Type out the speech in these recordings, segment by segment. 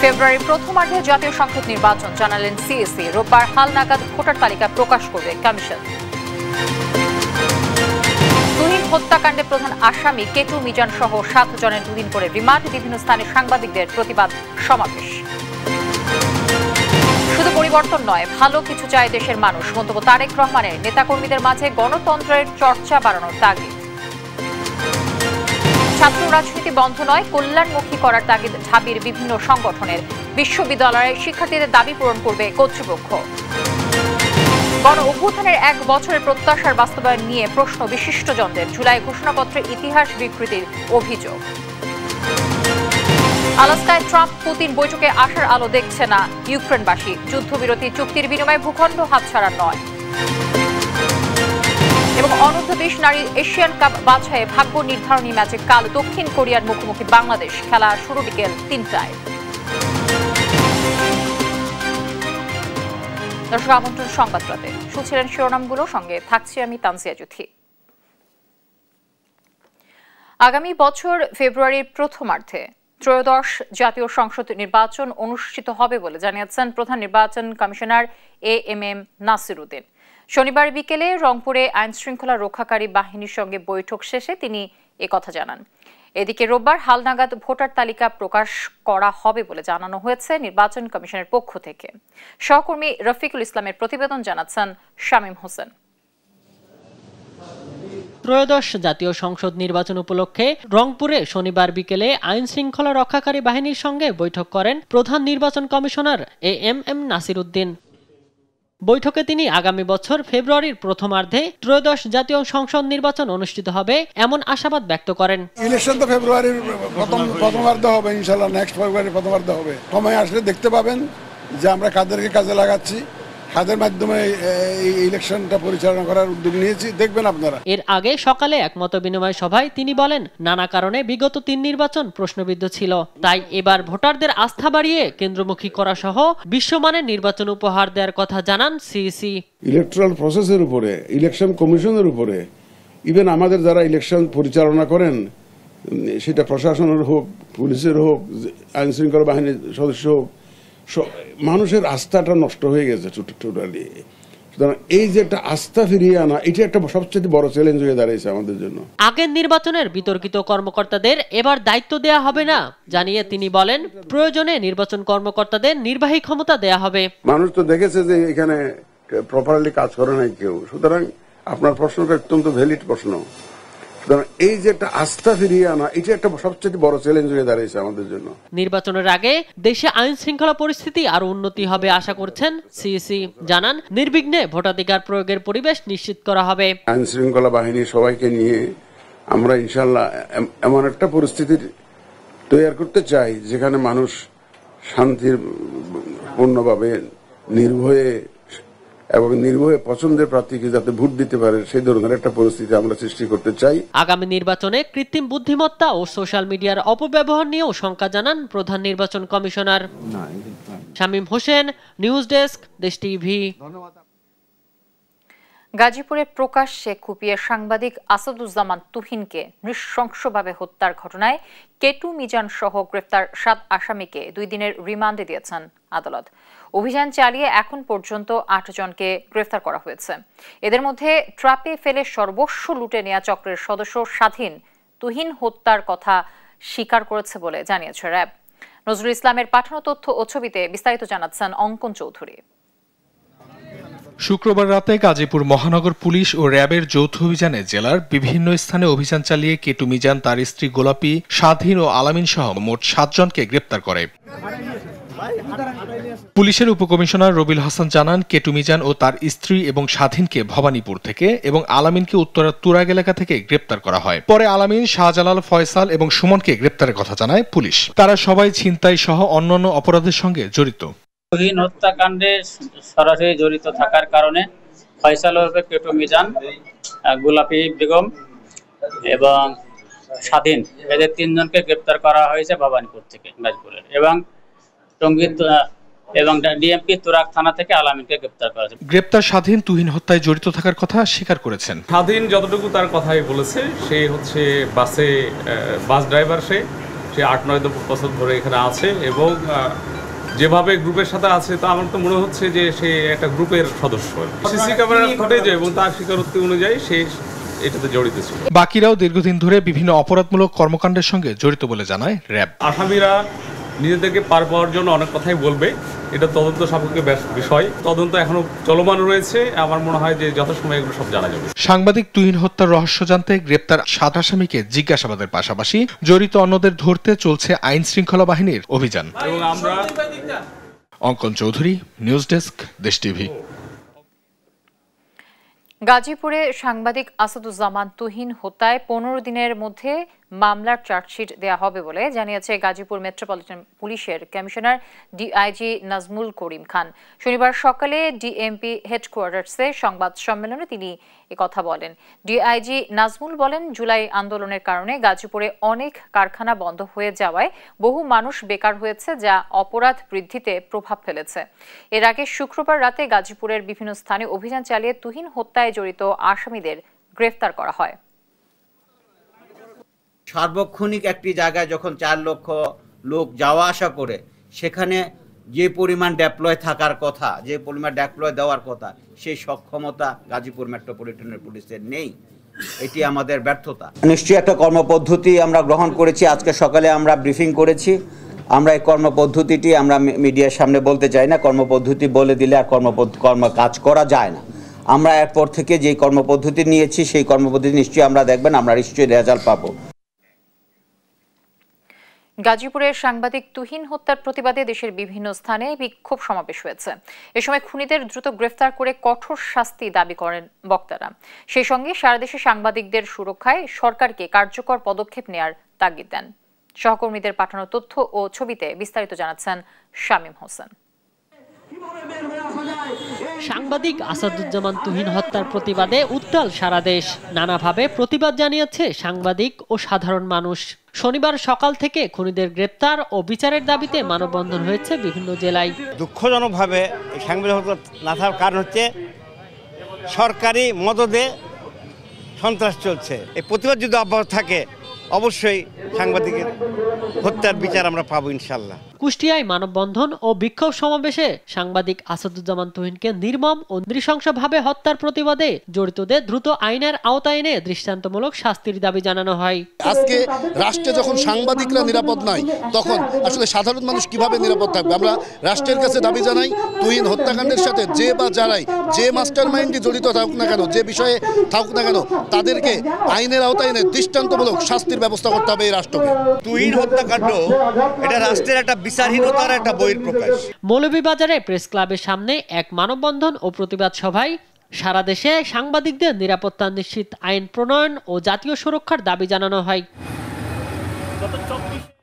ফেব্রুয়ারির প্রথমার্ধে জাতীয় সংসদ নির্বাচন জানালেন সিএসি। রোববার হালনাগাদ ভোটার তালিকা প্রকাশ করবে কমিশন। তুহিন হত্যাকাণ্ডে প্রধান আসামি কেটু মিজান সহ 7 জনের 2 দিন করে রিমান্ড। বিভিন্ন স্থানে সাংবাদিকদের প্রতিবাদ সমাবেশ। শুধু পরিবর্তন নয়, ভালো কিছু চায় দেশের মানুষ। মন্তব্য তারেক রহমানের। নেতাকর্মীদের মাঝে গণতন্ত্রের চর্চা বাড়ানোর তাগিদ। ছাত্র রাজনীতি বন্ধ নয়, কল্যাণমুখী করার তাগিদ ঢাবির বিভিন্ন সংগঠনের। বিশ্ববিদ্যালয়ের শিক্ষার্থীদের দাবি পূরণ করবে কর্তৃপক্ষ। গণ অভ্যুত্থানের 1 বছরের প্রত্যাশার বাস্তবায়ন নিয়ে প্রশ্ন বিশিষ্টজনদের। জুলাই ঘোষণাপত্রের ইতিহাস বিকৃতির অভিযোগ। আলাস্কায় ট্রাম্প পুতিন বৈঠকে আসার আলো দেখছে না ইউক্রেনবাসী। যুদ্ধবিরতি চুক্তির বিনিময়ে ভূখণ্ড হাতছাড়া নয়। এবং অনূর্ধ্ব-20 নারী এশিয়ান কাপ বাছাইয়ে ভাগ্য নির্ধারণী ম্যাচে কাল দক্ষিণ কোরিয়ার মুখোমুখি বাংলাদেশ। খেলা শুরু বিকেল 3টায়। দর্শক, আমন্ত্রণ সংবাদরাতে। শুনছিলেন শিরোনামগুলো, সঙ্গে থাকছি আমি তানসিয়া জুথি। আগামী বছর ফেব্রুয়ারির প্রথমার্ধে ত্রয়োদশ জাতীয় সংসদ নির্বাচন অনুষ্ঠিত হবে বলে জানিয়েছেন প্রধান নির্বাচন কমিশনার এএমএম নাসির উদ্দিন। শনিবার বিকেলে রংপুরে আইন শৃঙ্খলা রক্ষাকারী বাহিনীর সঙ্গে বৈঠক শেষে তিনি একথা জানান। এদিকে রোববার হালনাগাদ ভোটার তালিকা প্রকাশ করা হবে বলে জানানো হয়েছে নির্বাচন কমিশনের পক্ষ থেকে। সহকর্মী রফিকুল ইসলামের প্রতিবেদন জানাচ্ছেন শামীম হোসেন। ত্রয়োদশ জাতীয় সংসদ নির্বাচন উপলক্ষে রংপুরে শনিবার বিকেলে আইন শৃঙ্খলা রক্ষাকারী বাহিনীর সঙ্গে বৈঠক করেন প্রধান নির্বাচন কমিশনার এএমএম নাসির উদ্দিন। বৈঠকে তিনি আগামী বছর ফেব্রুয়ারির প্রথমার্ধে ত্রয়োদশ জাতীয় সংসদ নির্বাচন অনুষ্ঠিত হবে এমন আশাবাদ ব্যক্ত করেন। ইলেকশন তো ফেব্রুয়ারির প্রথমার্ধে হবে, ইনশাআল্লাহ নেক্সট ফেব্রুয়ারির প্রথমার্ধে হবে। সময় আসলে দেখতে পাবেন যে আমরা কাদেরকে কাজে লাগাচ্ছি, কাদের মাধ্যমে এই ইলেকশনটা পরিচালনা করার উদ্যোগ নিয়েছি, দেখবেন আপনারা। এর আগে সকালে এক মত বিনিময় সভায় তিনি বলেন, নানা কারণে বিগত 3 নির্বাচন প্রশ্নবিদ্ধ ছিল, তাই এবার ভোটারদের আস্থা বাড়িয়ে কেন্দ্রমুখী করা সহ বিশ্বমানের নির্বাচন উপহার দেওয়ার কথা জানান সিইসি। ইলেকট্রাল প্রসেসের উপরে, ইলেকশন কমিশনের উপরে, ইভেন আমাদের যারা ইলেকশন পরিচালনা করেন, সেটা প্রশাসনের হোক, পুলিশের হোক, আইন শৃঙ্খলা বাহিনীর সদস্য হোক, মানুষের আস্থাটা নষ্ট হয়ে গেছে টোটালি। সুতরাং এই যে একটা আস্থা ফিরিয়ে আনা, এটা একটা সবচেয়ে বড় চ্যালেঞ্জ হয়ে দাঁড়িয়েছে আমাদের জন্য। আগের নির্বাচনের বিতর্কিত কর্মকর্তাদের এবার দায়িত্ব দেয়া হবে না জানিয়ে তিনি বলেন, প্রয়োজনে নির্বাচন কর্মকর্তাদের নির্বাহী ক্ষমতা দেয়া হবে। মানুষ তো দেখেছে যে এখানে প্রপারলি কাজ করে নাই কেউ। সুতরাং আপনার প্রশ্নটা অত্যন্ত ভ্যালিড প্রশ্ন। এই যে একটা আস্থা ফিরিয়ে আনা, এটা একটা সবচেয়ে বড় চ্যালেঞ্জ হয়ে দাঁড়িয়েছে আমাদের জন্য। নির্বাচনের আগে দেশে আইন শৃঙ্খলা পরিস্থিতি আরো উন্নতি হবে আশা করছেন সিইসি। জানান, নির্বিঘ্নে ভোটাধিকার প্রয়োগের পরিবেশ নিশ্চিত করা হবে। আইন শৃঙ্খলা বাহিনী সবাইকে নিয়ে আমরা ইনশাআল্লাহ এমন একটা পরিস্থিতি তৈরি করতে চাই যেখানে মানুষ শান্তির পূর্ণভাবে নির্ভয়ে এবং নির্ভয়ে পছন্দের প্রার্থীকে যাতে ভোট দিতে পারে, সেই ধরনের একটা পরিস্থিতি আমরা সৃষ্টি করতে চাই। আগামী নির্বাচনে কৃত্রিম বুদ্ধিমত্তা ও সোশ্যাল মিডিয়ার অপব্যবহার নিয়েও শঙ্কা জানান প্রধান নির্বাচন commissioner. Shamim Hossain, news desk, দেশ টিভি। গাজীপুরে প্রকাশ্যে কুপিয়ে সাংবাদিক আসাদুজ্জামান তুহিনকে নৃশংসভাবে হত্যার ঘটনায় কেটু মিজান সহ গ্রেফতার 7 আসামিকে 2 দিনের রিমান্ডে দিয়েছেন আদালত। অভিযান চালিয়ে এখন পর্যন্ত 8 জনকে গ্রেফতার করা হয়েছে। এদের মধ্যে ট্রাপে ফেলে সর্বস্ব লুটে নেওয়া চক্রের সদস্য স্বাধীন তুহিন হত্যার কথা স্বীকার করেছে বলে জানিয়েছে র্যাব। নজরুল ইসলামের পাঠানো তথ্য ও ছবিতে বিস্তারিত জানাচ্ছেন অঙ্কন চৌধুরী। শুক্রবার রাতে গাজীপুর মহানগর পুলিশ ও র্যাবের যৌথ অভিযানে জেলার বিভিন্ন স্থানে অভিযান চালিয়ে কেটু মিজান, তার স্ত্রী গোলাপী, স্বাধীন ও আলামিন সহ মোট 7 জনকে গ্রেপ্তার করে। পুলিশের উপকমিশনার রবিল হাসান জানান, কেটু মিজান ও তার স্ত্রী এবং স্বাধীনকে ভবানীপুর থেকে এবং আলামিনকে উত্তরার তুরাগ এলাকা থেকে গ্রেপ্তার করা হয়। পরে আলামিন, শাহজালাল, ফয়সাল এবং সুমনকে গ্রেপ্তারের কথা জানায় পুলিশ। তারা সবাই ছিনতাই সহ অন্যান্য অপরাধের সঙ্গে জড়িত। তুহিন হত্যাকাণ্ডে সরাসরি জড়িত থাকার কারণে ফয়সাল ওরফে কেটু মিজান, গোলাপী বেগম এবং স্বাধীন, এদের 3 জনকে গ্রেপ্তার করা হয়েছে ভবানীপুর থেকে গাজীপুরের, এবং টঙ্গীর এবং ডিএমপি তুরাগ থানা থেকে আলামিনকে গ্রেপ্তার করা হয়েছে। গ্রেপ্তার স্বাধীন তুহিন হত্যায় জড়িত থাকার কথা স্বীকার করেছেন। স্বাধীন যতটুকু তার কথাই বলেছে, সে হচ্ছে বাস ড্রাইভার, সে 8-9 বছর ধরে এখানে আছে এবং যেভাবে গ্রুপের সাথে আছে তা আমার তো মনে হচ্ছে যে সে একটা গ্রুপের সদস্য। সিসি ক্যামেরা ফুটেজ এবং তার স্বীকারোক্তি অনুযায়ী সে এটাতে জড়িত ছিল। বাকিরাও দীর্ঘদিন ধরে বিভিন্ন অপরাধমূলক কর্মকাণ্ডের সঙ্গে জড়িত বলে জানায় র্যাব। আসামিরা নিজেদেরকে পার পাওয়ার জন্য অনেক কথাই বলবে, এটা তদন্ত সাপেক্ষ বিষয়। তদন্ত এখনো চলমান রয়েছে, আমার মনে হয় যে যথাসময়ে এগুলো সব জানা যাবে। সাংবাদিক তুহিন হত্যার রহস্য জানতে গ্রেপ্তার 7 আসামিকে জিজ্ঞাসাবাদের পাশাপাশি জড়িত অন্যদের ধরতে চলছে আইন শৃঙ্খলা বাহিনীর অভিযান। এবং আমরা অঙ্কন চৌধুরী, নিউজ ডেস্ক, দেশ টিভি। গাজীপুরে সাংবাদিক আসাদুজ্জামান তুহিন হত্যায় 15 দিনের মধ্যে মামলার চার্জশিট দেয়া হবে বলে জানিয়েছে গাজীপুর মেট্রোপলিটন পুলিশের কমিশনার ডিআইজি নাজমুল করিম খান। শনিবার সকালে ডিএমপি হেডকোয়ার্টার্সে সংবাদ সম্মেলনে তিনি একথা বলেন। ডিআইজি নাজমুল বলেন, জুলাই আন্দোলনের কারণে গাজীপুরে অনেক কারখানা বন্ধ হয়ে যাওয়ায় বহু মানুষ বেকার হয়েছে, যা অপরাধ বৃদ্ধিতে প্রভাব ফেলেছে। এর আগে শুক্রবার রাতে গাজীপুরের বিভিন্ন স্থানে অভিযান চালিয়ে তুহিন হত্যায় জড়িত আসামিদের গ্রেফতার করা হয়। সার্বক্ষণিক একটি জায়গায় যখন 4 লক্ষ লোক যাওয়া আসা করে, সেখানে যে পরিমাণ ডেপ্লয় থাকার কথা, যে পরিমাণ ডেপ্লয় দেওয়ার কথা, সেই সক্ষমতা গাজীপুর মেট্রোপলিটনের পুলিশের নেই। এটি আমাদের ব্যর্থতা। নিশ্চয়ই একটা কর্মপদ্ধতি আমরা গ্রহণ করেছি। আজকে সকালে আমরা ব্রিফিং করেছি। আমরা এই কর্মপদ্ধতিটি আমরা মিডিয়ার সামনে বলতে চাই না। কর্মপদ্ধতি বলে দিলে আর কাজ করা যায় না। আমরা এরপর থেকে যে কর্মপদ্ধতি নিয়েছি, সেই কর্মপদ্ধতি নিশ্চয়ই আমরা দেখবেন, আমরা নিশ্চয়ই রেজাল্ট পাবো। গাজীপুরের সাংবাদিক তুহিন হত্যার প্রতিবাদে দেশের বিভিন্ন স্থানে বিক্ষোভ সমাবেশ হয়েছে। এ সময় খুনিদের দ্রুত গ্রেফতার করে কঠোর শাস্তি দাবি করেন বক্তারা। সেই সঙ্গে সারা দেশে সাংবাদিকদের সুরক্ষায় সরকারকে কার্যকর পদক্ষেপ নেয়ার তাগিদ দেন। সহকর্মীদের পাঠানো তথ্য ও ছবিতে বিস্তারিত জানাচ্ছেন শামীম হোসেন। সাংবাদিক আসাদুজ্জামান তুহিন হত্যার প্রতিবাদে উত্তাল সারা দেশ। নানাভাবে প্রতিবাদ জানিয়েছে সাংবাদিক ও সাধারণ মানুষ। শনিবার সকাল থেকে খুনিদের গ্রেপ্তার ও বিচারের দাবিতে মানববন্ধন হয়েছে বিভিন্ন জেলায়। দুঃখজনকভাবে সাংবাদিক হত্যা না থাকার কারণ হচ্ছে সরকারি মদদে সন্ত্রাস চলছে। এই প্রতিবাদ যদি অব্যাহত থাকে, অবশ্যই সাংবাদিকের হত্যার বিচার আমরা পাবো ইনশাল্লাহ। কুষ্টিয়ায় মানববন্ধন ও বিক্ষোভ সমাবেশে সাংবাদিক আসাদুজ্জামান তুহিনকে নির্মম ও নৃশংসভাবে হত্যার প্রতিবাদে জড়িতদের দ্রুত আইনের আওতায় এনে দৃষ্টান্তমূলক শাস্তির দাবি জানানো হয়। আজকে রাষ্ট্রে যখন সাংবাদিকরা নিরাপদ নাই, তখন আসলে সাধারণ মানুষ কিভাবে নিরাপদ থাকবে? আমরা রাষ্ট্রের কাছে দাবি জানাই, তুহিন হত্যাকাণ্ডের সাথে যে বা যারাই, যে মাস্টার মাইন্ডটি জড়িত থাকুক না কেন, যে বিষয়ে থাকুক না কেন, তাদেরকে আইনের আওতায় এনে দৃষ্টান্তমূলক শাস্তির ব্যবস্থা করতে হবে এই রাষ্ট্রকে। তুহিন হত্যাকাণ্ড এটা রাষ্ট্রের একটা বিচারহীনতার একটা বহিঃপ্রকাশ। মৌলভীবাজারে প্রেস ক্লাবের সামনে এক মানববন্ধন ও প্রতিবাদ সভায় সারা দেশে সাংবাদিকদের নিরাপত্তা নিশ্চিত আইন প্রণয়ন ও জাতীয় সুরক্ষার দাবি জানানো হয়।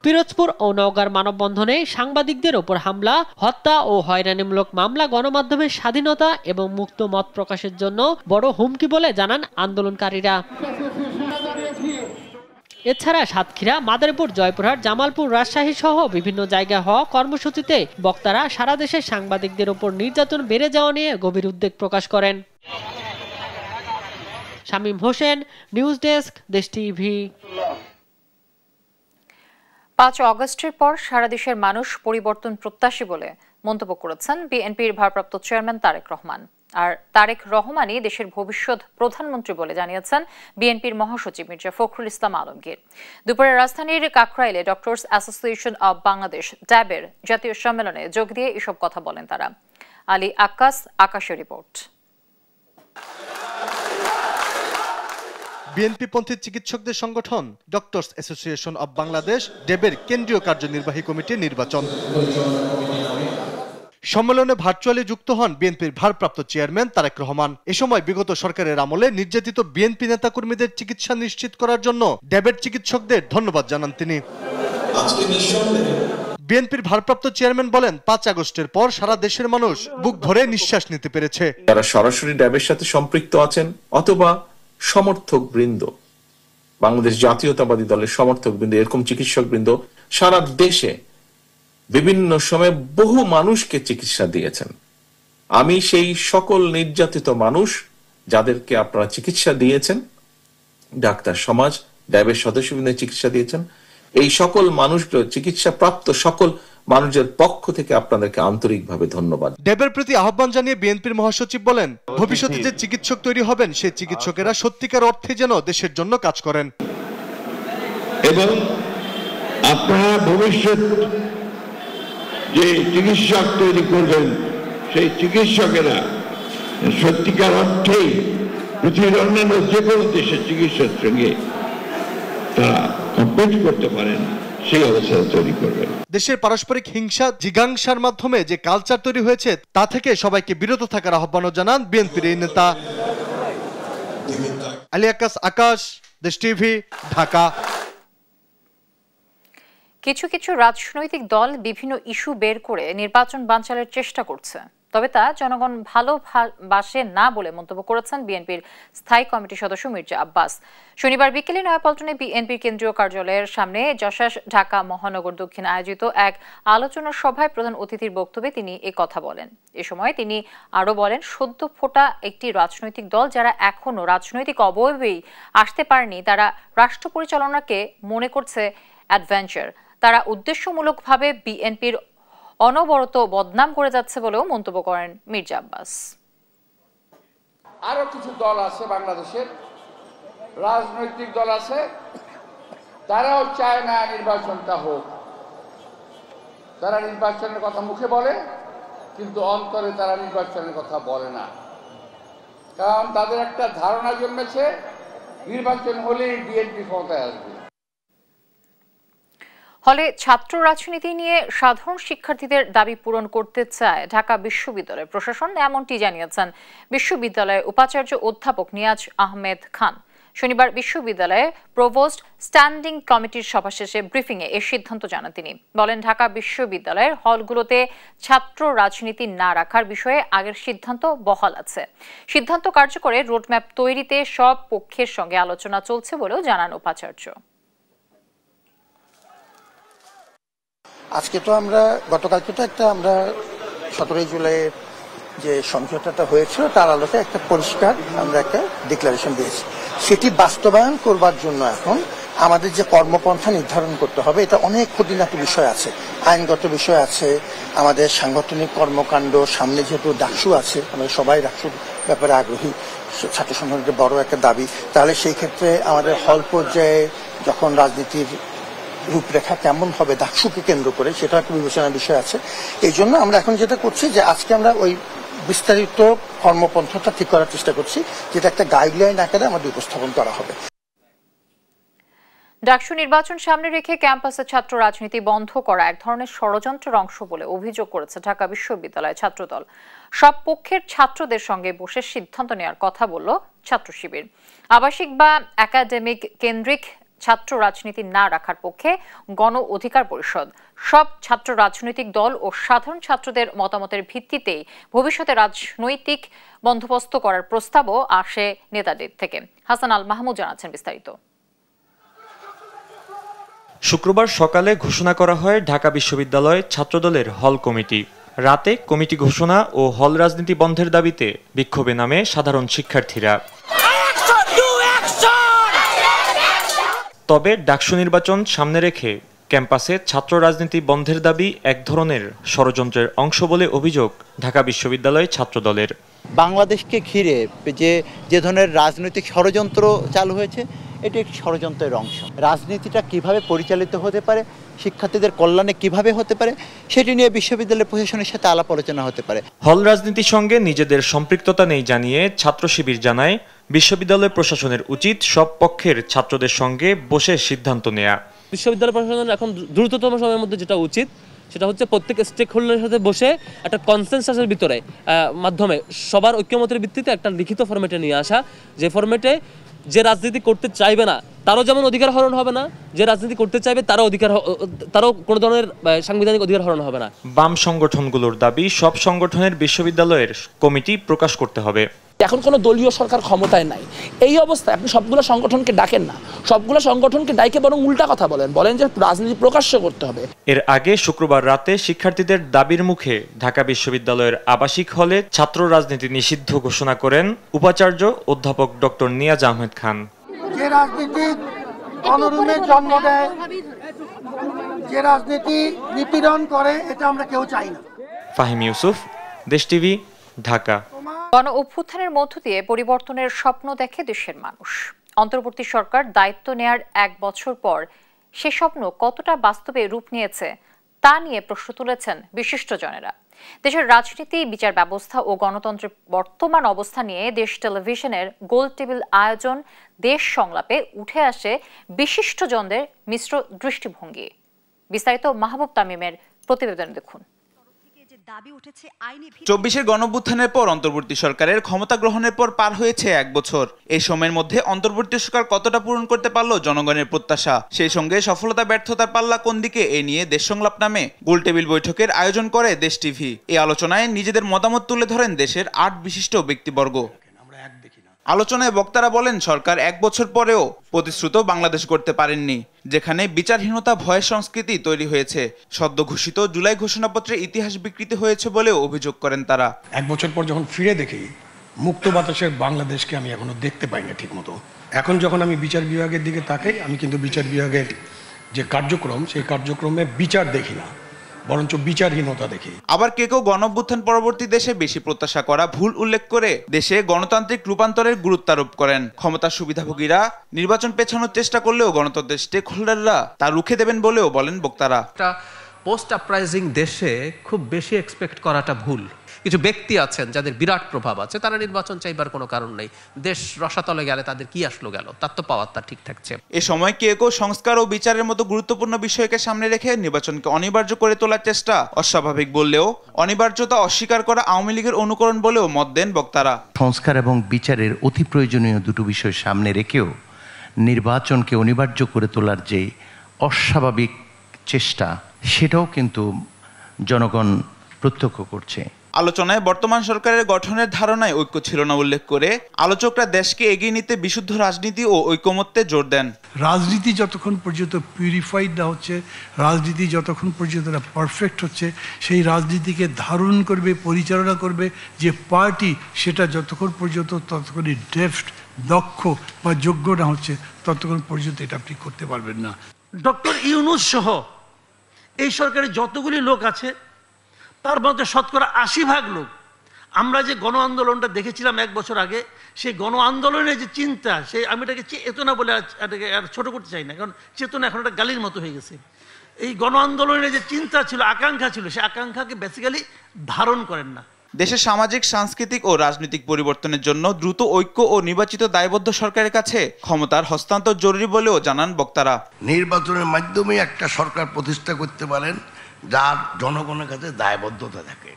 পিরোজপুর ও নওগাঁর মানববন্ধনে সাংবাদিকদের ওপর হামলা, হত্যা ও হয়রানিমূলক মামলা গণমাধ্যমের স্বাধীনতা এবং মুক্ত মত প্রকাশের জন্য বড় হুমকি বলে জানান আন্দোলনকারীরা। এছাড়া সাতক্ষীরা, মাদারীপুর, জয়পুরহাট, জামালপুর, রাজশাহী সহ বিভিন্ন জায়গায় হওয়া কর্মসূচিতে বক্তারা সারা দেশে সাংবাদিকদের উপর নির্যাতন বেড়ে যাওয়া নিয়ে গভীর উদ্বেগ প্রকাশ করেন। শামীম হোসেন, নিউজ ডেস্ক, দেশ টিভি। 5 অগস্টের পর সারা দেশের মানুষ পরিবর্তন প্রত্যাশী বলে মন্তব্য করেছেন বিএনপির ভারপ্রাপ্ত চেয়ারম্যান তারেক রহমান। আর তারেক রহমানই দেশের ভবিষ্যৎ প্রধানমন্ত্রী বলে জানিয়েছেন বিএনপির মহাসচিব মির্জা ফখরুল ইসলাম আলমগীর। দুপুরে রাজধানীর কাকরাইলে ডক্টরস অ্যাসোসিয়েশন অব বাংলাদেশ ড্যাবের জাতীয় সম্মেলনে যোগ দিয়ে এসব কথা বলেন তারা। আলী আক্কাস, আকাশের রিপোর্ট। বিএনপিপন্থী চিকিৎসকদের সংগঠন ডক্টরস অ্যাসোসিয়েশন অব বাংলাদেশ ড্যাবের কেন্দ্রীয় কার্যনির্বাহী কমিটির নির্বাচন। সম্মেলনে ভার্চুয়ালি যুক্ত হন বিএনপির ভারপ্রাপ্ত চেয়ারম্যান তারেক রহমান। এ সময় বিগত সরকারের আমলে নির্যাতিত বিএনপি নেতাকর্মীদের চিকিৎসা নিশ্চিত করার জন্য ড্যাবের চিকিৎসকদের ধন্যবাদ জানান তিনি। বিএনপির ভারপ্রাপ্ত চেয়ারম্যান বলেন, 5 আগস্টের পর সারা দেশের মানুষ বুক ভরে নিঃশ্বাস নিতে পেরেছে। যারা সরাসরি ড্যাবের সাথে সম্পৃক্ত আছেন অথবা সমর্থক বৃন্দ, বাংলাদেশ জাতীয়তাবাদী দলের সমর্থক বৃন্দ, এরকম চিকিৎসক বৃন্দ সারা দেশে বিভিন্ন সময়ে বহু মানুষকে চিকিৎসা দিয়েছেন। আমি সেই সকল নির্যাতিত মানুষ যাদেরকে আপনারা চিকিৎসা দিয়েছেন, ডাক্তার সমাজ, ড্যাবের সদস্যবৃন্দ চিকিৎসা দিয়েছেন, এই সকল মানুষগুলো চিকিৎসা প্রাপ্ত সকল মানুষের পক্ষ থেকে আপনাদেরকে আন্তরিকভাবে ধন্যবাদ। ড্যাবের প্রতি আহ্বান জানিয়ে বিএনপির মহাসচিব বলেন, ভবিষ্যতে যে চিকিৎসক তৈরি হবেন সেই চিকিৎসকেরা সত্যিকার অর্থে যেন দেশের জন্য কাজ করেন এবং আপনারা ভবিষ্যৎ যে চিকিৎসক তৈরি করবেন সেই চিকিৎসকেরা সত্যিকার অর্থেই পৃথিবীর অন্যান্য যে কোনো দেশের চিকিৎসার সঙ্গে তারা কম্পিট করতে পারেন সেই অবস্থা তৈরি করবেন। দেশের পারস্পরিক হিংসা জিজ্ঞাসার মাধ্যমে যে কালচার তৈরি হয়েছে তা থেকে সবাইকে বিরত থাকার আহ্বানও জানান বিএনপির এই নেতা। আলী আকাশ, দেশ টিভি, ঢাকা। কিছু কিছু রাজনৈতিক দল বিভিন্ন ইস্যু বের করে নির্বাচন বানচালের চেষ্টা করছে, তবে তা জনগণ ভালোবাসে না বলে মন্তব্য করেছেন বিএনপির স্থায়ী কমিটির সদস্য মির্জা আব্বাস। শনিবার বিকেলে নয়াপল্টনে বিএনপির কেন্দ্রীয় কার্যালয়ের সামনে যশাস ঢাকা মহানগর দক্ষিণ আয়োজিত এক আলোচনা সভায় প্রধান অতিথির বক্তব্যে তিনি এ কথা বলেন। এ সময় তিনি আরো বলেন, সদ্য ফোটা একটি রাজনৈতিক দল যারা এখনো রাজনৈতিক অবয়বেই আসতে পারেনি তারা রাষ্ট্র পরিচালনাকে মনে করছে অ্যাডভেঞ্চার। তারা উদ্দেশ্যমূলকভাবে বিএনপির অনবরত বদনাম করে যাচ্ছে বলেও মন্তব্য করেন মির্জা আব্বাস। আরো কিছু দল আছে, বাংলাদেশের রাজনৈতিক দল আছে, তারাও চায় না নির্বাচনটা হোক। তারা নির্বাচনের কথা মুখে বলে, কিন্তু অন্তরে তারা নির্বাচনের কথা বলে না, কারণ তাদের একটা ধারণা জন্মেছে নির্বাচন হলেই বিএনপি ক্ষমতায় আসবে। ফলে ছাত্র রাজনীতি নিয়ে সাধারণ শিক্ষার্থীদের দাবি পূরণ করতে চায় ঢাকা বিশ্ববিদ্যালয় প্রশাসন, এমনটি জানিয়েছেন বিশ্ববিদ্যালয়ের উপাচার্য অধ্যাপক নিয়াজ আহমেদ খান। শনিবার বিশ্ববিদ্যালয়ে প্রভোস্ট স্ট্যান্ডিং কমিটির সভা শেষে ব্রিফিংয়ে এ সিদ্ধান্ত জানান তিনি। বলেন, ঢাকা বিশ্ববিদ্যালয়ের হলগুলোতে ছাত্র রাজনীতি না রাখার বিষয়ে আগের সিদ্ধান্ত বহাল আছে। সিদ্ধান্ত কার্যকরে রোডম্যাপ তৈরিতে সব পক্ষের সঙ্গে আলোচনা চলছে বলেও জানান উপাচার্য। আজকে তো আমরা গতকালকে তো আমরা 17 জুলাইয়ের যে সমঝোতাটা হয়েছিল তার আলোকে একটা পরিষ্কার আমরা একটা ডিক্লারেশন দিয়েছি। সেটি বাস্তবায়ন করবার জন্য এখন আমাদের যে কর্মপন্থা নির্ধারণ করতে হবে, এটা অনেক খুঁটিনাটি বিষয় আছে, আইনগত বিষয় আছে, আমাদের সাংগঠনিক কর্মকাণ্ড, সামনে যেহেতু ডাকসু আছে, আমরা সবাই ডাকসুর ব্যাপারে আগ্রহী, ছাত্র সংগঠনের বড় একটা দাবি। তাহলে সেই ক্ষেত্রে আমাদের হল পর্যায়ে যখন রাজনীতির রূপরেখা কেমন হবে ডাকসুকে কেন্দ্র করে, সেটা একটা বিবেচনার বিষয় আছে। এই জন্য আমরা এখন যেটা করছি যে আজকে আমরা ওই বিস্তারিত কর্মপন্থাটা ঠিক করার চেষ্টা করছি, যেটা একটা গাইডলাইন আকারে আমাদের উপস্থাপন করা হবে। ডাকসু নির্বাচন সামনে রেখে ক্যাম্পাসে ছাত্র রাজনীতি বন্ধ করা এক ধরনের ষড়যন্ত্রের অংশ বলে অভিযোগ করেছে ঢাকা বিশ্ববিদ্যালয় ছাত্রদল। সব পক্ষের ছাত্রদের সঙ্গে বসে সিদ্ধান্ত নেওয়ার কথা বলল ছাত্র শিবির। আবাসিক বা একাডেমিক কেন্দ্রিক ছাত্র রাজনীতি না রাখার পক্ষে গণ অধিকার পরিষদ। সব ছাত্র রাজনৈতিক দল ও সাধারণ ছাত্রদের মতামতের ভিত্তিতেই ভবিষ্যতে রাজনৈতিক বন্দোবস্ত করার প্রস্তাবও আসে নেতাদের থেকে। হাসান আল মাহমুদ জানাচ্ছেন বিস্তারিত। শুক্রবার সকালে ঘোষণা করা হয় ঢাকা বিশ্ববিদ্যালয় ছাত্রদলের হল কমিটি। রাতে কমিটি ঘোষণা ও হল রাজনীতি বন্ধের দাবিতে বিক্ষোভে নামে সাধারণ শিক্ষার্থীরা। তবে ডাকসু নির্বাচন সামনে রেখে ক্যাম্পাসে ছাত্র রাজনীতি বন্ধের দাবি এক ধরনের ষড়যন্ত্রের অংশ বলে অভিযোগ ঢাকা বিশ্ববিদ্যালয় ছাত্রদলের। বাংলাদেশকে ঘিরে যে ধরনের রাজনৈতিক ষড়যন্ত্র চালু হয়েছে, এটি একটি ষড়যন্ত্রের অংশ। রাজনীতিটা কিভাবে পরিচালিত হতে পারে, শিক্ষার্থীদের কল্যাণে কিভাবে হতে পারে, সেটি নিয়ে বিশ্ববিদ্যালয় প্রশাসনের সাথে আলাপ আলোচনা হতে পারে। হল রাজনীতির সঙ্গে নিজেদের সম্পৃক্ততা নেই জানিয়ে ছাত্র শিবির জানায়, বিশ্ববিদ্যালয় প্রশাসনের উচিত সব পক্ষের ছাত্রদের সঙ্গে বসে সিদ্ধান্ত নেয়া। বিশ্ববিদ্যালয় প্রশাসনের এখন দ্রুততম সময়ের মধ্যে যেটা উচিত সেটা হচ্ছে প্রত্যেক স্টেক হোল্ডারের সাথে বসে একটা কনসেনসাসের ভিতরে মাধ্যমে সবার ঐক্যমতের ভিত্তিতে একটা লিখিত ফরম্যাটে নিয়ে আসা, যে ফরম্যাটে যে রাজনীতি করতে চাইবে না তারও যেমন অধিকার হরণ হবে না, যে রাজনীতি করতে চাইবে তারও কোনো ধরনের সাংবিধানিক অধিকার হরণ হবে না। বাম সংগঠনগুলোর দাবি সব সংগঠনের বিশ্ববিদ্যালয়ের কমিটি প্রকাশ করতে হবে। এখন কোনো দলীয় সরকার ক্ষমতায় নাই, এই অবস্থায় আপনি সবগুলো সংগঠনকে ডাকেন না, সবগুলো সংগঠনকে ডাইকে বরং উল্টা কথা বলেন যে রাজনীতি প্রকাশ্য করতে হবে। এর আগে শুক্রবার রাতে শিক্ষার্থীদের দাবির মুখে ঢাকা বিশ্ববিদ্যালয়ের আবাসিক হলে ছাত্র রাজনীতি নিষিদ্ধ ঘোষণা করেন উপাচার্য অধ্যাপক ডক্টর নিয়াজ আহমেদ খান। যে রাজনীতি গণরুমে জন্ম দেয়, যে রাজনীতি নিপীড়ন করে, এটা আমরা কেউ চাই না। ফাহিম ইউসুফ, দেশ টিভি, ঢাকা। গণ অভ্যুত্থানের মধ্য দিয়ে পরিবর্তনের স্বপ্ন দেখে দেশের মানুষ। অন্তর্বর্তী সরকার দায়িত্ব নেয়ার 1 বছর পর সে স্বপ্ন কতটা বাস্তবে রূপ নিয়েছে তা নিয়ে প্রশ্ন তুলেছেন বিশিষ্টজনেরা। দেশের রাজনীতি, বিচার ব্যবস্থা ও গণতন্ত্রের বর্তমান অবস্থা নিয়ে দেশ টেলিভিশনের গোল টেবিল আয়োজন দেশ সংলাপে উঠে আসে বিশিষ্টজনদের মিশ্র দৃষ্টিভঙ্গি। বিস্তারিত মাহবুব তামিমের প্রতিবেদন দেখুন। 24-এর গণঅভ্যুত্থানের পর অন্তর্বর্তী সরকারের ক্ষমতা গ্রহণের পর পার হয়েছে 1 বছর। এই সময়ের মধ্যে অন্তর্বর্তী সরকার কতটা পূরণ করতে পারলো জনগণের প্রত্যাশা, সেই সঙ্গে সফলতা ব্যর্থতার পাল্লা কোন দিকে, এ নিয়ে দেশ সংলাপ নামে গোলটেবিল বৈঠকের আয়োজন করে দেশ টিভি। এই আলোচনায় নিজেদের মতামত তুলে ধরেন দেশের 8 বিশিষ্ট ব্যক্তিবর্গ। আলোচনায় বক্তারা বলেন, সরকার 1 বছর পরেও প্রতিশ্রুত বাংলাদেশ করতে পারেননি, যেখানে বিচারহীনতা, ভয়ের সংস্কৃতি তৈরি হয়েছে। সদ্য ঘোষিত জুলাই ঘোষণাপত্রে ইতিহাস বিকৃতি হয়েছে বলেও অভিযোগ করেন তারা। 1 বছর পর যখন ফিরে দেখি, মুক্ত বাতাসের বাংলাদেশকে আমি এখনো দেখতে পাই না ঠিক মতো। এখন যখন আমি বিচার বিভাগের দিকে তাকাই, আমি কিন্তু বিচার বিভাগের যে কার্যক্রম, সেই কার্যক্রমে বিচার দেখি না, বরঞ্চ বিচারহীনতা দেখি। আবার কেউ গণঅভ্যুত্থান পরবর্তী দেশে বেশি প্রত্যাশা করা ভুল উল্লেখ করে দেশে গণতান্ত্রিক রূপান্তরের গুরুত্ব আরোপ করেন। ক্ষমতার সুবিধাভোগীরা নির্বাচন পেছানোর চেষ্টা করলেও গণতন্ত্রের স্টেক হোল্ডাররা তা রুখে দেবেন বলেও বলেন বক্তারা। পোস্ট আপরাইজিং দেশে খুব বেশি এক্সপেক্ট করাটা ভুল। কিছু ব্যক্তি আছেন যাদের বিরাট প্রভাব আছে, তারা নির্বাচন চাইবার কোনো কারণ নেই। দেশ রসাতলে গেলে তাদের কি আসলো গেল, তার তো পাওয়ার তার ঠিক থাকছে। এ সময় কেউ সংস্কার ও বিচারের মতো গুরুত্বপূর্ণ বিষয়কে সামনে রেখে নির্বাচনকে অনিবার্য করে তোলার চেষ্টা অস্বাভাবিক বললেও অনিবার্যতা অস্বীকার করা আওয়ামী লীগের অনুকরণ বলেও মত দেন বক্তারা। সংস্কার এবং বিচারের অতি প্রয়োজনীয় দুটো বিষয় সামনে রেখেও নির্বাচনকে অনিবার্য করে তোলার যে অস্বাভাবিক চেষ্টা, সেটাও কিন্তু জনগণ প্রত্যক্ষ করছে। আলোচনায় বর্তমান সরকারের গঠনের ধারণায় ঐক্য ছিল না উল্লেখ করে আলোচকরা দেশকে এগিয়ে নিতে বিশুদ্ধ রাজনীতি ও ঐকমত্যে জোর দেন। রাজনীতি যতক্ষণ পর্যন্ত পিউরিফাইড না হচ্ছে, রাজনীতি যতক্ষণ পর্যন্ত না পারফেক্ট হচ্ছে, সেই রাজনীতিকে ধারণ করবে, পরিচালনা করবে যে পার্টি, সেটা যতক্ষণ পর্যন্ত ততক্ষণই ডেফট, দক্ষ বা যোগ্য না হচ্ছে, ততক্ষণ পর্যন্ত এটা আপনি করতে পারবেন না। ডক্টর ইউনূস সহ এই সরকারের যতগুলি লোক আছে, তার মধ্যে 80% লোক, আমরা যে গণ আন্দোলনটা দেখেছিলাম 1 বছর আগে, সেই গণ আন্দোলনের যে চিন্তা, সেই আমি এটাকে চেতনা বলে এটাকে আর ছোট করতে চাই না, কারণ চেতনা এখন একটা গালির মতো হয়ে গেছে। এই গণ আন্দোলনের যে চিন্তা ছিল, আকাঙ্ক্ষা ছিল, সেই আকাঙ্ক্ষাকে বেসিক্যালি ধারণ করেন না। দেশের সামাজিক, সাংস্কৃতিক ও রাজনৈতিক পরিবর্তনের জন্য দ্রুত ঐক্য ও নির্বাচিত দায়বদ্ধ সরকারের কাছে ক্ষমতার হস্তান্তর জরুরি বলেও জানান বক্তারা। নির্বাচনের মাধ্যমে একটা সরকার প্রতিষ্ঠা করতে পারেন যার জনগণের কাছে দায়বদ্ধতা থাকে।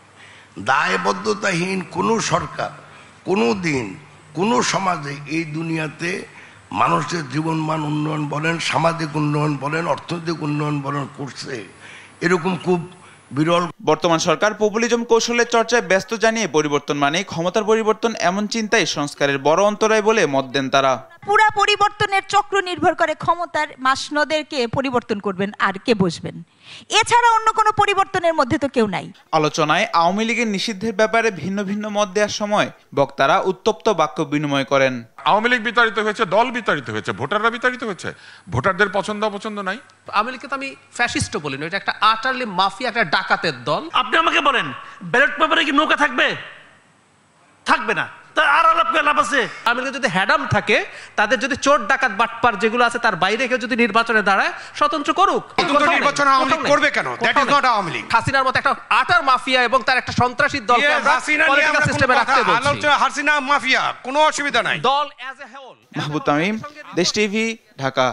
দায়বদ্ধতাহীন কোনো সরকার কোনো দিন কোনো সমাজে এই দুনিয়াতে মানুষের জীবনমান উন্নয়ন বলেন, সামাজিক উন্নয়ন বলেন, অর্থনৈতিক উন্নয়ন বলেন করছে, এরকম খুব বিরল। বর্তমান সরকার পপুলিজম কৌশলের চর্চায় ব্যস্ত জানিয়ে পরিবর্তন মানে ক্ষমতার পরিবর্তন, এমন চিন্তাই সংস্কারের বড় অন্তরায় বলে মত দেন তারা। পুরা পরিবর্তনের চক্র নির্ভর করে ক্ষমতার মাসনদেরকে পরিবর্তন করবেন আর কে বসবেন, এছাড়া অন্য কোনো পরিবর্তনের মধ্যে তো কেউ নাই। আলোচনায় আওয়ামী লীগের নিষিদ্ধের ব্যাপারে ভিন্ন ভিন্ন মত দেওয়ার সময় বক্তারা উত্তপ্ত বাক্য বিনিময় করেন। আওয়ামী লীগ বিতাড়িত হয়েছে, দল বিতাড়িত হয়েছে, ভোটাররা বিতাড়িত হয়েছে, ভোটারদের পছন্দ অপছন্দ নাই। আওয়ামী লীগকে তো আমি ফ্যাসিস্ট বলি না, এটা একটা আটারলি মাফিয়া, একটা ডাকাতের দল। আপনি আমাকে বলেন, ব্যালট পেপারে কি নৌকা থাকবে? থাকবে না। যদি হ্যাডাম থাকে, তাদের যদি চোর ডাকাত বাটপার যেগুলো আছে তার বাইরে কেউ যদি নির্বাচনে দাঁড়ায়, স্বতন্ত্র করুক। হাসিনার মতো একটা আটার মাফিয়া এবং তার একটা সন্ত্রাসী দল মাফিয়া, কোনো অসুবিধা নাই। দল অ্যাজ এ হোল। মাহবুব তামিম, দেশ টিভি, ঢাকা।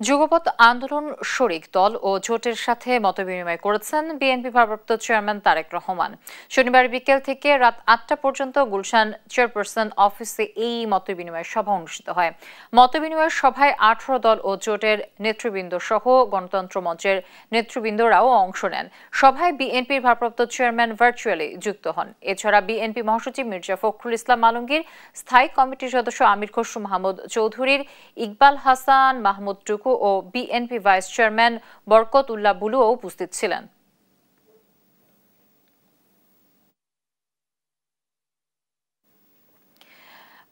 যুগপৎ আন্দোলন শরিক দল ও জোটের সাথে মতবিনিময় করেছেন বিএনপি ভারপ্রাপ্ত চেয়ারম্যান তারেক রহমান। শনিবার বিকেল থেকে রাত 8টা পর্যন্ত গুলশান চেয়ারপারসন অফিসে এই মতবিনিময় সভা অনুষ্ঠিত হয়। মতবিনিময় সভায় 18 দল ও জোটের নেতৃবৃন্দ সহ গণতন্ত্র মঞ্চের নেতৃবৃন্দরাও অংশ নেন। সভায় বিএনপির ভারপ্রাপ্ত চেয়ারম্যান ভার্চুয়ালি যুক্ত হন। এছাড়া বিএনপি মহাসচিব মির্জা ফখরুল ইসলাম আলমগীর, স্থায়ী কমিটির সদস্য আমির খসরু মাহমুদ চৌধুরীর, ইকবাল হাসান মাহমুদ টুকু ও বিএনপি ভাইস চেয়ারম্যান বরকত উল্লাহ বুলুও উপস্থিত ছিলেন।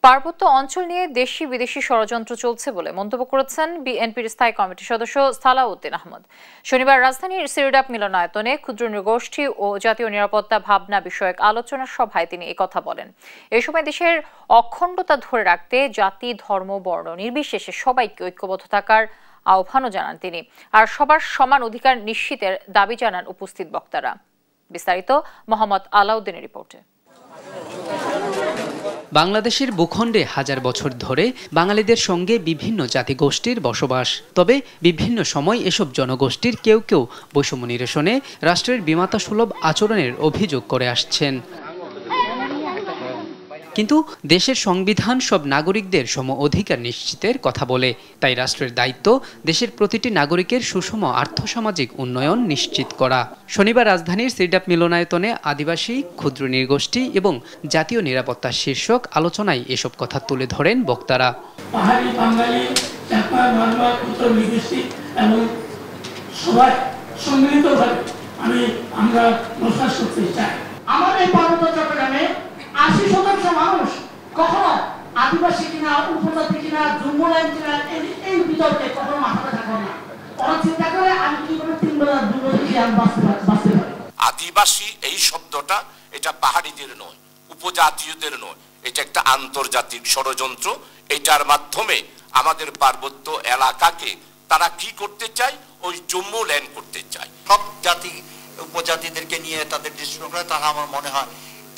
পার্বত্য অঞ্চল নিয়ে দেশি বিদেশি ষড়যন্ত্র চলছে বলে মন্তব্য করেছেন বিএনপির স্থায়ী কমিটির সদস্য সালাউদ্দিন আহমদ। শনিবার রাজধানীর সিরডাপ মিলনায়তনে ক্ষুদ্র নৃগোষ্ঠী ও জাতীয় নিরাপত্তা ভাবনা বিষয়ক আলোচনা সভায় তিনি একথা বলেন। এই সময় দেশের অখণ্ডতা ধরে রাখতে জাতি, ধর্ম, বর্ণ নির্বিশেষে সবাইকে ঐক্যবদ্ধ থাকার আহ্বানও জানান তিনি। আর সবার সমান অধিকার নিশ্চিতের দাবি জানান উপস্থিত বক্তারা। বিস্তারিত মোহাম্মদ আলাউদ্দিনের রিপোর্টে। বাংলাদেশের ভূখণ্ডে হাজার বছর ধরে বাঙালিদের সঙ্গে বিভিন্ন জাতিগোষ্ঠীর বসবাস। তবে বিভিন্ন সময় এসব জনগোষ্ঠীর কেউ কেউ বৈষম্য নিরসনে রাষ্ট্রের বিমাতা সুলভ আচরণের অভিযোগ করে আসছেন। কিন্তু দেশের সংবিধান সব নাগরিকদের সম অধিকার নিশ্চিতের কথা বলে। তাই রাষ্ট্রের দায়িত্ব দেশের প্রতিটি নাগরিকের সুষম আর্থসামাজিক উন্নয়ন নিশ্চিত করা। শনিবার রাজধানীর সিরডাপ মিলনায়তনে আদিবাসী, ক্ষুদ্র নৃগোষ্ঠী এবং জাতীয় নিরাপত্তা শীর্ষক আলোচনায় এসব কথা তুলে ধরেন বক্তারা। পাহাড়ি, বাঙালি, চাকমা, মারমা, ক্ষুদ্র নৃগোষ্ঠী এবং সবাই সম্মিলিতভাবে আমরা বসবাস করতে চাই। আমাদের পার্বত্য চট্টগ্রামে ৮০% মানুষ কখনো আদিবাসী কিনা, উপজাতি কিনা, জন্মলাইন কিনা এই বিতর্কে কখনো মাথাটা থাকবে না। ওরা চিন্তা করে আমি কিভাবে 3 বেলা 2 বেলা খেয়ে বাঁচতে পারি। আদিবাসী এই শব্দটা এটা পাহাড়িদের নয়, উপজাতীয়দের নয়, এটা একটা আন্তর্জাতিক ষড়যন্ত্র। এটার মাধ্যমে আমাদের পার্বত্য এলাকাকে তারা কি করতে চায়, ওই জম্মু ল্যান্ড করতে চায়। সব জাতি উপজাতিদেরকে নিয়ে তাদের ডিসপ্লে করে, তারা আমার মনে হয়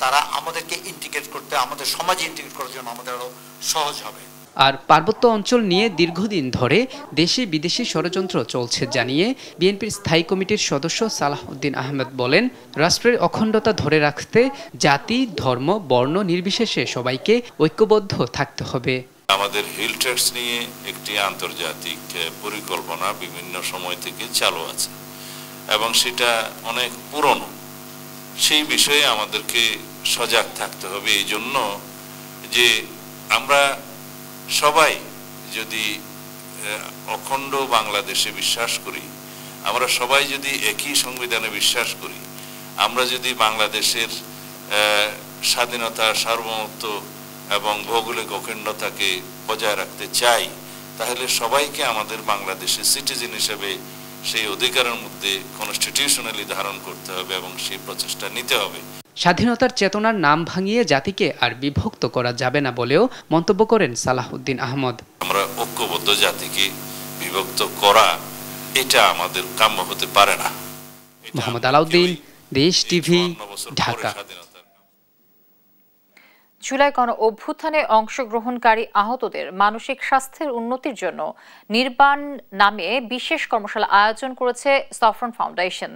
তারা আমাদেরকে ইন্টিগ্রেট করতে, আমাদের সমাজে ইন্টিগ্রেট করার জন্য আমাদের আরো সহজ হবে। আর পার্বত্য অঞ্চল নিয়ে দীর্ঘদিন ধরে দেশি বিদেশি ষড়যন্ত্র চলছে জানিয়ে বিএনপির স্থায়ী কমিটির সদস্য সালাউদ্দিন আহমদ বলেন, রাষ্ট্রের অখণ্ডতা ধরে রাখতে জাতি, ধর্ম, বর্ণ নির্বিশেষে সবাইকে ঐক্যবদ্ধ থাকতে হবে। আমাদের হিল ট্রেডস নিয়ে একটি আন্তর্জাতিক পরিকল্পনা বিভিন্ন সময় থেকে চালু আছে এবং সেটা অনেক পুরনো। সেই বিষয়ে আমাদেরকে সজাগ থাকতে হবে। এই জন্য যে আমরা সবাই যদি অখণ্ড বাংলাদেশে বিশ্বাস করি, আমরা সবাই যদি একই সংবিধানে বিশ্বাস করি, আমরা যদি বাংলাদেশের স্বাধীনতা, সার্বভৌমত্ব এবং ভৌগোলিক অখণ্ডতাকে বজায় রাখতে চাই, তাহলে সবাইকে আমাদের বাংলাদেশের সিটিজেন হিসেবে সেই অধিকারের মধ্যে কনস্টিটিউশনালি ধারণ করতে হবে এবং সেই প্রচেষ্টা নিতে হবে। স্বাধীনতার চেতনার নাম ভাঙিয়ে জাতিকে আর বিভক্ত করা যাবে না বলেও মন্তব্য করেন সালাউদ্দিন আহমদ। আমরা ঐক্যবদ্ধ জাতিকে বিভক্ত করা এটা আমাদের কাম্য হতে পারে না। মোহাম্মদ আলাউদ্দিন, দেশ টিভি, ঢাকা। জুলাই গণ অভ্যুত্থানে অংশগ্রহণকারী আহতদের মানসিক স্বাস্থ্যের উন্নতির জন্য নির্বাণ নামে বিশেষ কর্মশালা আয়োজন করেছে সফরন ফাউন্ডেশন।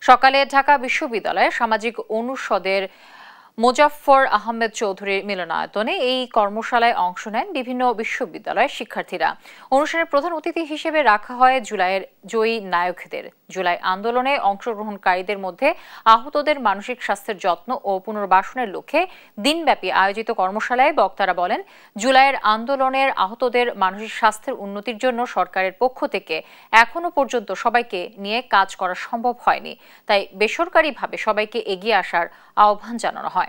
সকালে ঢাকা বিশ্ববিদ্যালয়ের সামাজিক অনুষদের মোজাফফর আহমেদ চৌধুরীর মিলনায়তনে এই কর্মশালায় অংশ নেন বিভিন্ন বিশ্ববিদ্যালয়ের শিক্ষার্থীরা। অনুষ্ঠানের প্রধান অতিথি হিসেবে রাখা হয় জুলাইয়ের জয়ী নায়কদের। জুলাই আন্দোলনে অংশগ্রহণকারীদের মধ্যে আহতদের মানসিক স্বাস্থ্যের যত্ন ও পুনর্বাসনের লক্ষ্যে দিনব্যাপী আয়োজিত কর্মশালায় বক্তারা বলেন, জুলাইয়ের আন্দোলনের আহতদের মানসিক স্বাস্থ্যের উন্নতির জন্য সরকারের পক্ষ থেকে এখনো পর্যন্ত সবাইকে নিয়ে কাজ করা সম্ভব হয়নি। তাই বেসরকারিভাবে সবাইকে এগিয়ে আসার আহ্বান জানানো হয়।